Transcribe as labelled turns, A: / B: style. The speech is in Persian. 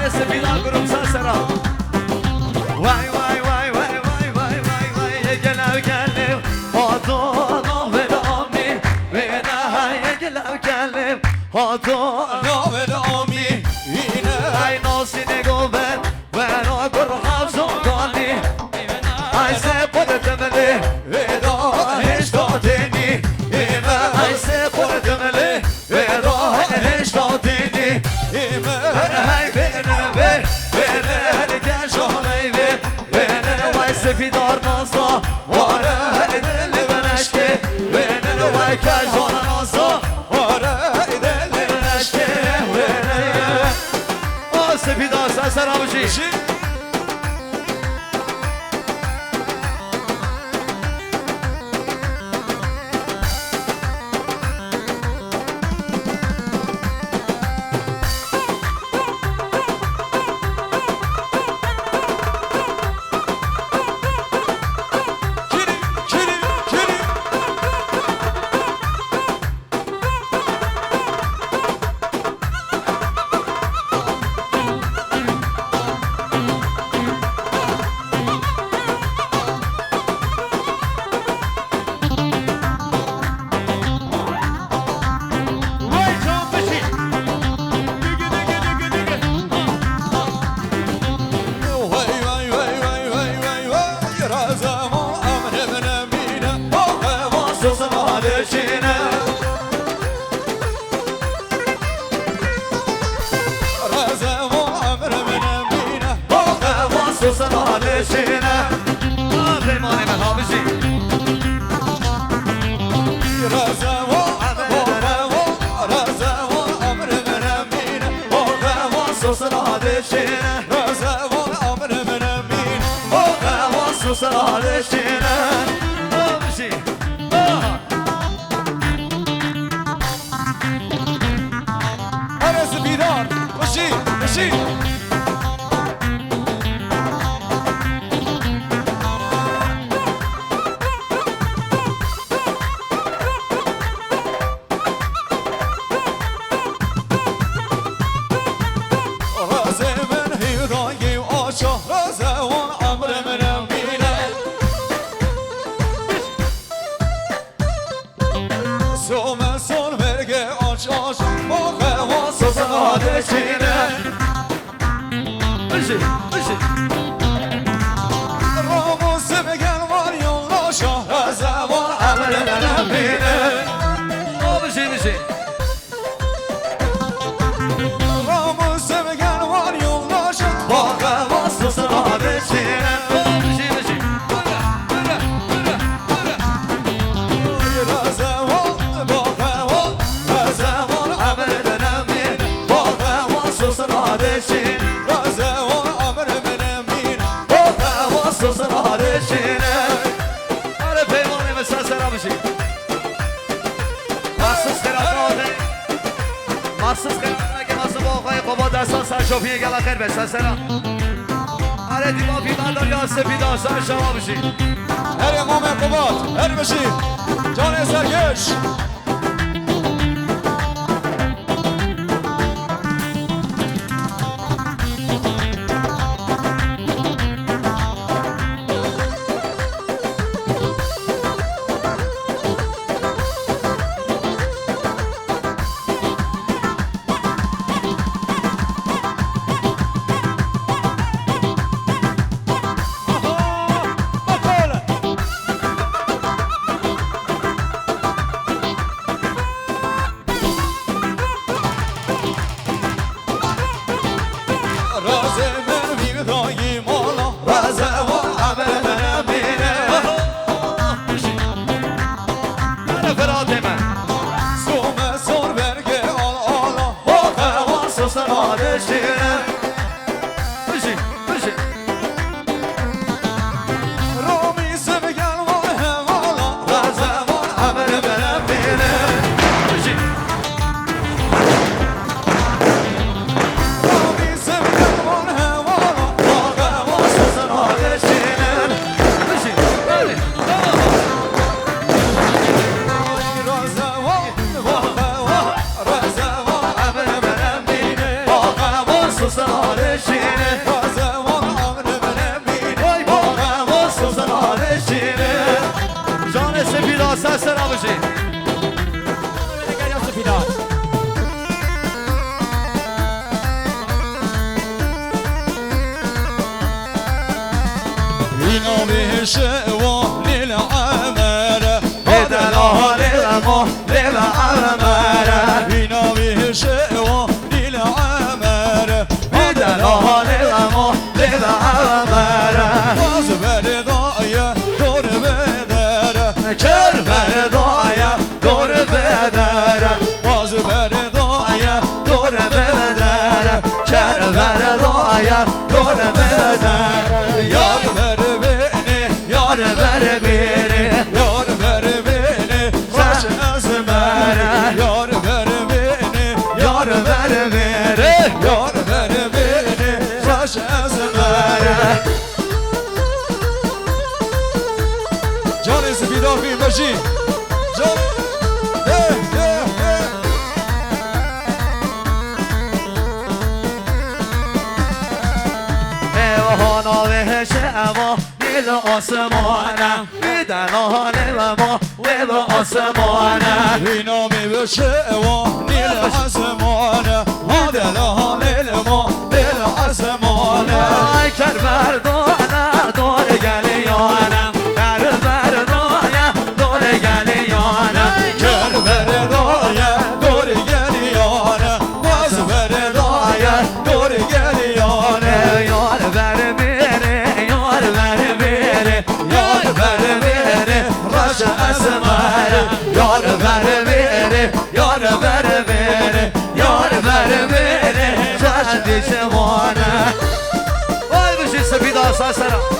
A: سفیدان گروه سرسرا وای وای وای وای وای وای وای وای گلو گلو آدو ناورامی وینه گلو گلو آدو ناورامی اینه ای ناسی نگو بر وینا گروه حفظوگانی ای سپر دملی ویدا هشتادینی ای سپر دملی ویدا هشتادینی ای بینه بینه گشانه بینه وای سفیدار نازا واره دل بنشته بینه وای کجان نازا واره دل بنشته بینه سفیدار سرسرا بشی
B: شوفی گلا خیر بس سلام آره دیما فی بردار یا سفیدا سر شما بشی
A: هر امام قباد هر بشی جان سرگش
B: Sus
A: الشوى للعمارة
B: بدنا للمو للعمارة
A: بينامي الشوى للعمارة
B: بدنا للمو للعمارة
A: وازبر ضايا دور بدارة
B: كربل ضايا دور بدارة
A: وازبر ضايا
B: دور بدارة كربل ضايا دور بدارة
A: يار بربيني
B: يار بربيني
A: يار بربيني راش أزمارة يار بربيني
B: يار بربيني
A: يار بربيني راش أزمارة جاني سفيدار في ماشي جاني
B: وهانا وهشأما للأسمانا بدنا للمو للأسمانا
A: بينامي بالشقوى للعزمانة هذا لها للمو للعزمانة
B: كربل ضايا دور قليانا كربل ضايا دور قليانا
A: كربر ضايا دور قليانا وازبر ضايا دور قليانا
B: يار بربيني يار بربيني يار بربيني رش أسمارة يار بربيني يار بربيني يار بربيني رش دشمانة. Vay bu şey sepida sasara.